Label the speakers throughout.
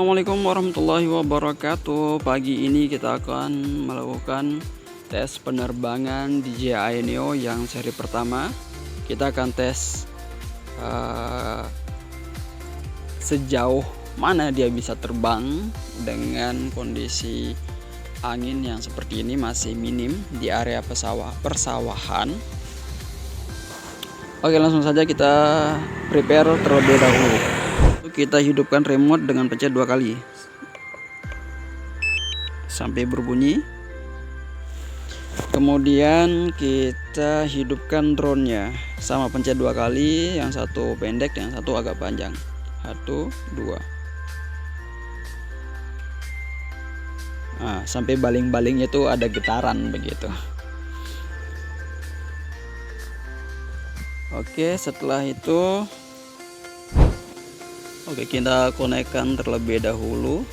Speaker 1: Assalamualaikum warahmatullahi wabarakatuh. Pagi ini kita akan melakukan tes penerbangan DJI Neo yang seri pertama. Kita akan tes sejauh mana dia bisa terbang dengan kondisi angin yang seperti ini, masih minim di area persawahan. Oke, langsung saja kita prepare terlebih dahulu. Kita hidupkan remote dengan pencet 2 kali sampai berbunyi. Kemudian kita hidupkan drone-nya, sama pencet 2 kali, yang satu pendek, yang satu agak panjang. 1, 2. Nah, sampai baling-balingnya itu ada getaran begitu. Oke, setelah itu kita konekkan terlebih dahulu.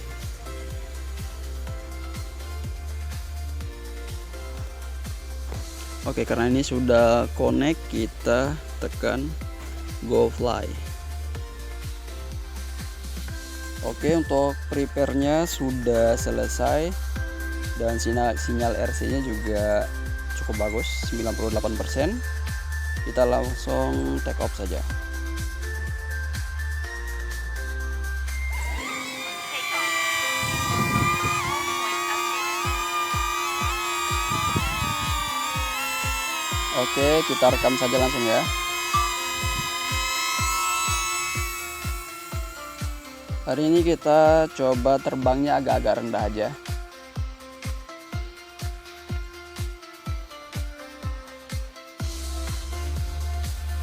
Speaker 1: Karena ini sudah connect, kita tekan go fly. Untuk prepare-nya sudah selesai dan sinyal RC-nya juga cukup bagus, 98%. Kita langsung take off saja. Kita rekam saja langsung ya. Hari ini kita coba terbangnya agak-agak rendah aja.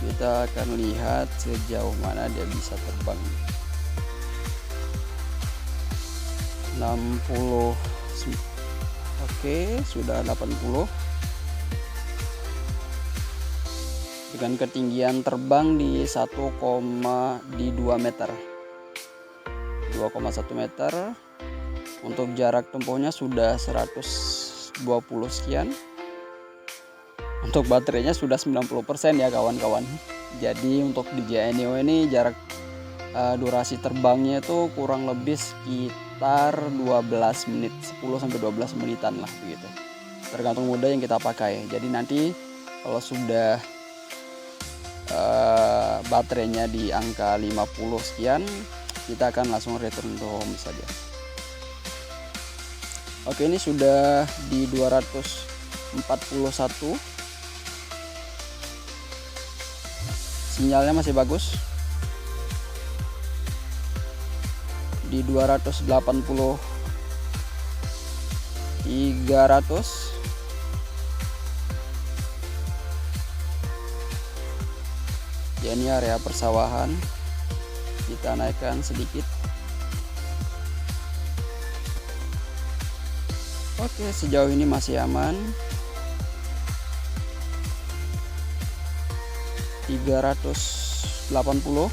Speaker 1: Kita akan lihat sejauh mana dia bisa terbang. 60. Sudah 80. Dengan ketinggian terbang di 2 meter, 2,1 meter. Untuk jarak tempuhnya sudah 120 sekian. Untuk baterainya sudah 90% ya kawan-kawan. Jadi untuk DJI Neo ini jarak durasi terbangnya itu kurang lebih sekitar 12 menit, 10-12 menitan lah begitu. Tergantung mode yang kita pakai. Jadi nanti kalau sudah baterainya di angka 50 sekian, kita akan langsung return to home saja. Ini sudah di 241. Sinyalnya masih bagus. Di 280, 300. Ya, ini area persawahan. Kita naikkan sedikit. Sejauh ini masih aman. 380,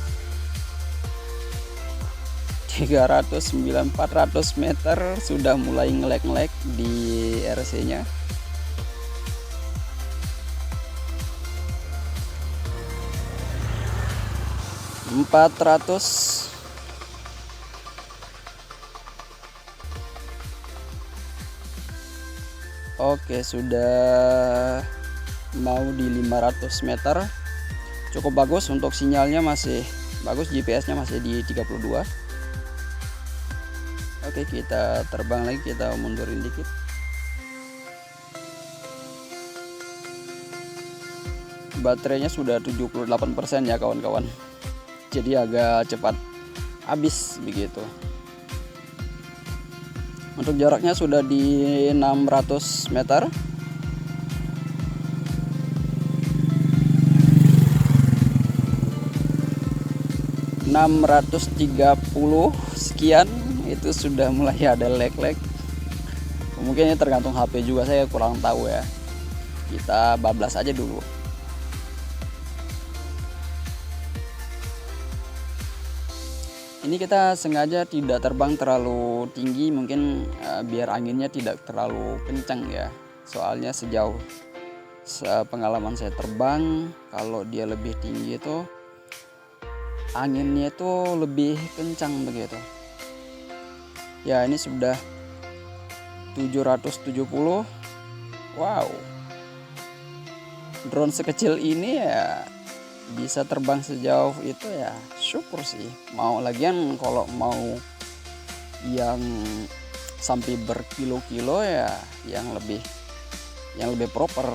Speaker 1: 309, 400 meter sudah mulai ngelek-ngelek di RC-nya. 400. Sudah mau di 500 meter. Cukup bagus, untuk sinyalnya masih bagus, GPS-nya masih di 32. Kita terbang lagi, kita mundurin dikit. Baterainya sudah 78% ya kawan-kawan. Jadi agak cepat habis begitu. Untuk jaraknya sudah di 600 meter. 630 sekian, itu sudah mulai ada lag-lag. Mungkin ini tergantung HP juga, saya kurang tahu ya. Kita bablas aja dulu. Ini kita sengaja tidak terbang terlalu tinggi, mungkin biar anginnya tidak terlalu kencang ya. Soalnya sejauh pengalaman saya terbang, kalau dia lebih tinggi itu anginnya itu lebih kencang begitu. Ya, ini sudah 770. Wow, drone sekecil ini ya bisa terbang sejauh itu ya, syukur sih. Mau lagian kalau mau yang sampai berkilo-kilo ya yang lebih proper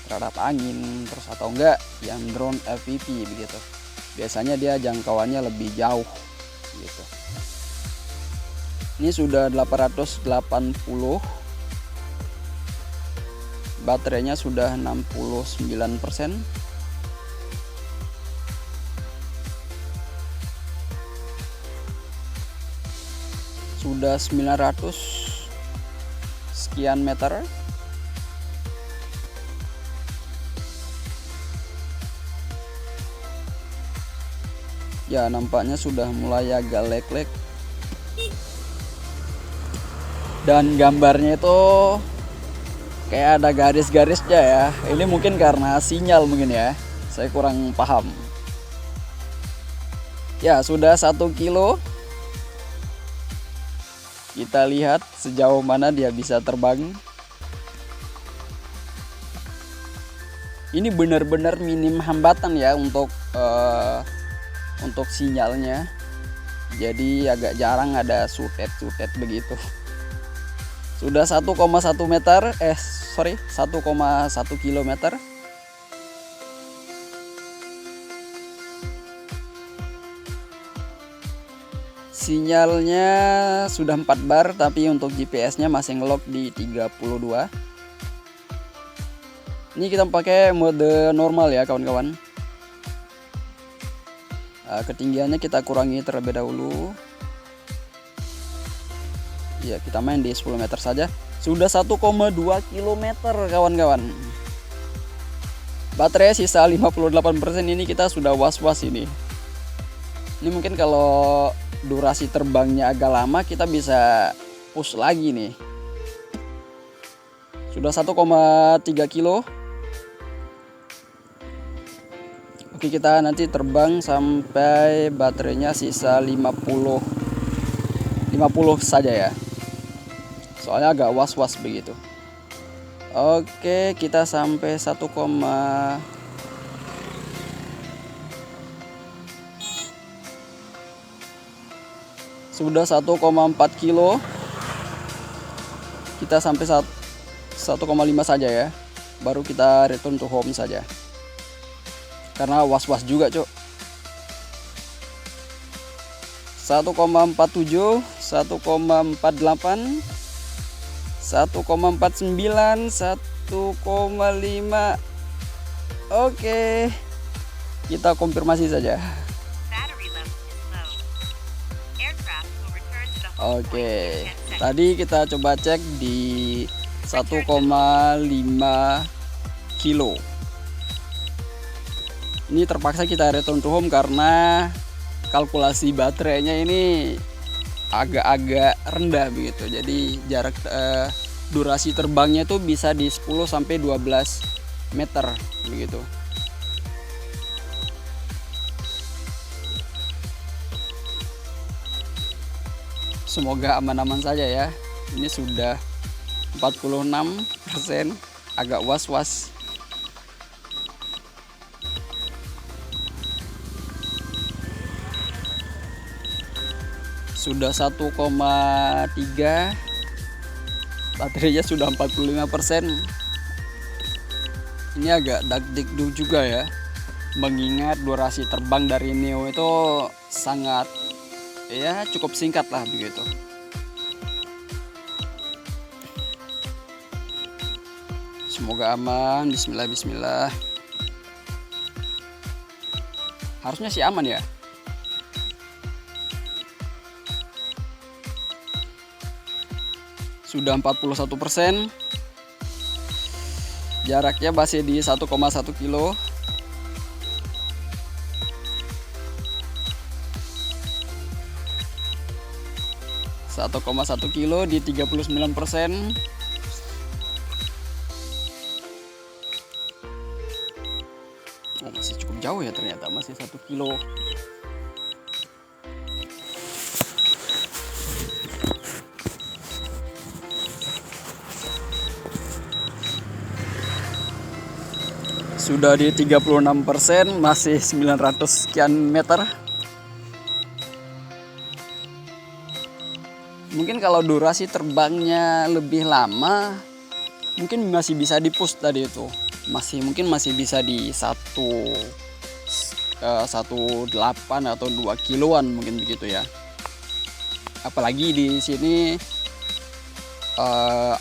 Speaker 1: terhadap angin, terus atau enggak yang drone FPV begitu. Biasanya dia jangkauannya lebih jauh gitu. Ini sudah 880, baterainya sudah 69%. Sudah 900 sekian meter. Ya, nampaknya sudah mulai agak lag-lag. Dan gambarnya itu kayak ada garis-garisnya ya. Ini mungkin karena sinyal mungkin ya. Saya kurang paham. Ya, sudah 1 kilo. Kita lihat sejauh mana dia bisa terbang. Ini benar-benar minim hambatan ya untuk sinyalnya. Jadi agak jarang ada sutet-sutet begitu. Sudah 1,1 meter, 1,1 kilometer. Sinyalnya sudah 4 bar, tapi untuk GPS-nya masih ngelock di 32. Ini kita pakai mode normal ya kawan-kawan. Ketinggiannya kita kurangi terlebih dahulu. Ya, kita main di 10 meter saja. Sudah 1,2 km kawan-kawan. Baterai sisa 58%. Ini kita sudah was-was ini. Ini mungkin kalau durasi terbangnya agak lama kita bisa push lagi nih. Sudah 1,3 kilo. Oke, kita nanti terbang sampai baterainya sisa 50 saja ya. Soalnya agak was-was begitu. Oke, kita sampai 1, sudah 1,4 kilo. Kita sampai 1,5 saja ya. Baru kita return to home saja. Karena was-was juga, Cok. 1,47, 1,48, 1,49, 1,5. Oke, kita konfirmasi saja. Oke, tadi kita coba cek di 1,5 kilo. Ini terpaksa kita return to home karena kalkulasi baterainya ini agak-agak rendah begitu. Jadi jarak durasi terbangnya itu bisa di 10 sampai 12 meter begitu. Semoga aman-aman saja ya. Ini sudah 46%, agak was-was. Sudah 1,3, baterainya sudah 45%. Ini agak dagdikduk juga ya, mengingat durasi terbang dari Neo itu sangat ya cukup singkat lah begitu. Semoga aman. Bismillah, bismillah. Harusnya sih aman ya. Sudah 41%. Jaraknya masih di 1,1 kilo. Satu 1,1 kilo di 39%. Oh, masih cukup jauh ya ternyata, masih 1 kilo. sudah di 36%, masih 900 sekian meter. Mungkin kalau durasi terbangnya lebih lama, mungkin masih bisa di push tadi itu. Mungkin masih bisa di 1,8 atau 2 kiloan mungkin begitu ya. Apalagi di sini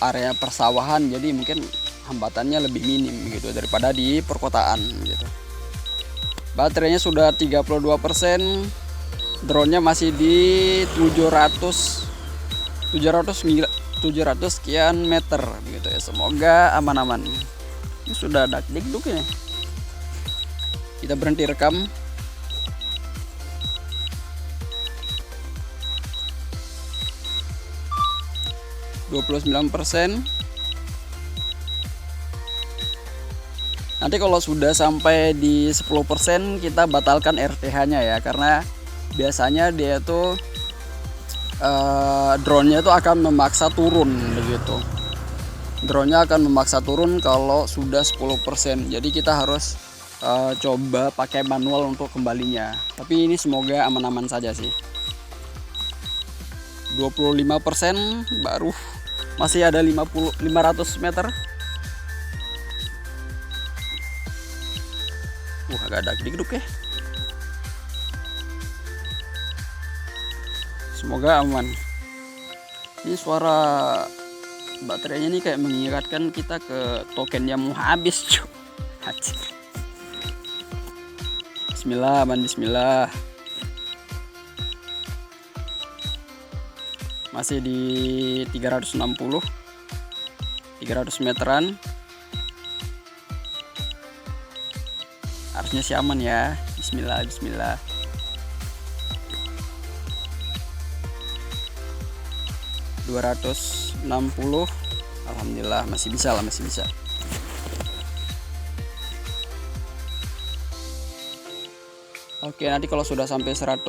Speaker 1: area persawahan, jadi mungkin hambatannya lebih minim gitu daripada di perkotaan gitu. Baterainya sudah 32%, drone-nya masih di 700 sekian meter begitu ya. Semoga aman-aman. Ini sudah dakdikduk ini. Kita berhenti rekam. %. Nanti kalau sudah sampai di 10% kita batalkan RTH-nya ya, karena biasanya dia tuh drone-nya itu akan memaksa turun begitu. Drone-nya akan memaksa turun kalau sudah 10%. Jadi kita harus coba pakai manual untuk kembalinya. Tapi ini semoga aman-aman saja sih. 25% baru masih ada 500 meter. Agak dakdikduk ya. Semoga aman. Ini suara baterainya nih kayak mengingatkan kita ke token yang mau habis, cuy. Bismillah, aman, bismillah. Masih di 360, 300 meteran. Harusnya sih aman ya. Bismillah, bismillah. $260. Alhamdulillah masih bisa lah, masih bisa. Oke, nanti kalau sudah sampai 100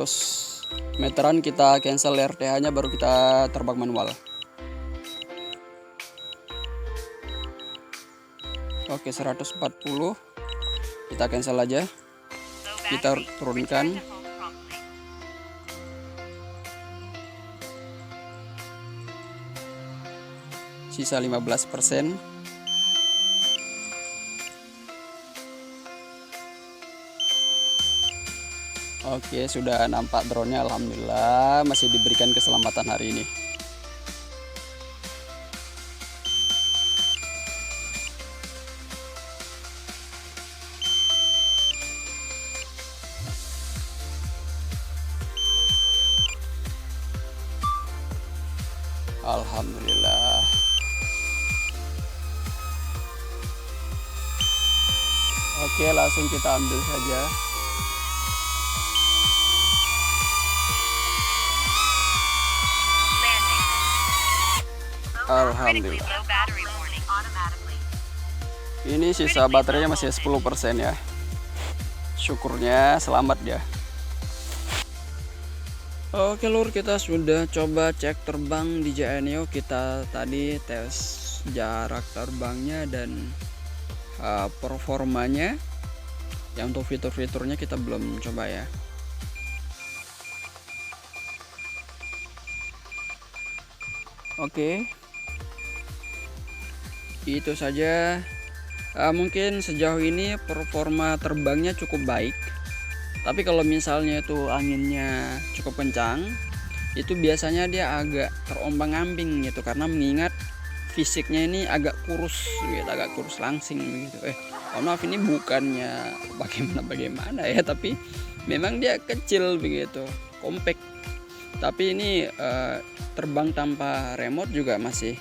Speaker 1: meteran kita cancel RTH-nya, baru kita terbang manual. Oke, 140. Kita cancel aja. Kita turunkan. Sisa 15%. Oke, sudah nampak drone-nya. Alhamdulillah masih diberikan keselamatan hari ini. Alhamdulillah. Oke, langsung kita ambil saja. Alhamdulillah. Ini sisa baterainya masih 10% ya. Syukurnya selamat ya. Oke lur, kita sudah coba cek terbang di JNEO. Kita tadi tes jarak terbangnya dan performanya. Yang untuk fitur-fiturnya kita belum coba ya. Oke, itu saja. Mungkin sejauh ini performa terbangnya cukup baik. Tapi kalau misalnya itu anginnya cukup kencang, itu biasanya dia agak terombang-ambing gitu, karena mengingat fisiknya ini agak kurus gitu, agak kurus langsing gitu. Maaf, ini bukannya bagaimana ya, tapi memang dia kecil begitu, compact. Tapi ini terbang tanpa remote juga masih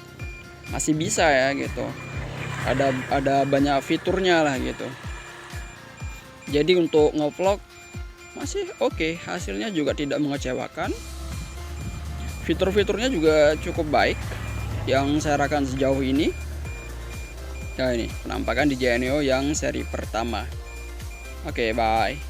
Speaker 1: bisa ya gitu. Ada banyak fiturnya lah gitu. Jadi untuk ngevlog masih oke, hasilnya juga tidak mengecewakan. Fitur-fiturnya juga cukup baik yang saya rasakan sejauh ini. Nah, ini penampakan di JNEO yang seri pertama. Oke, bye.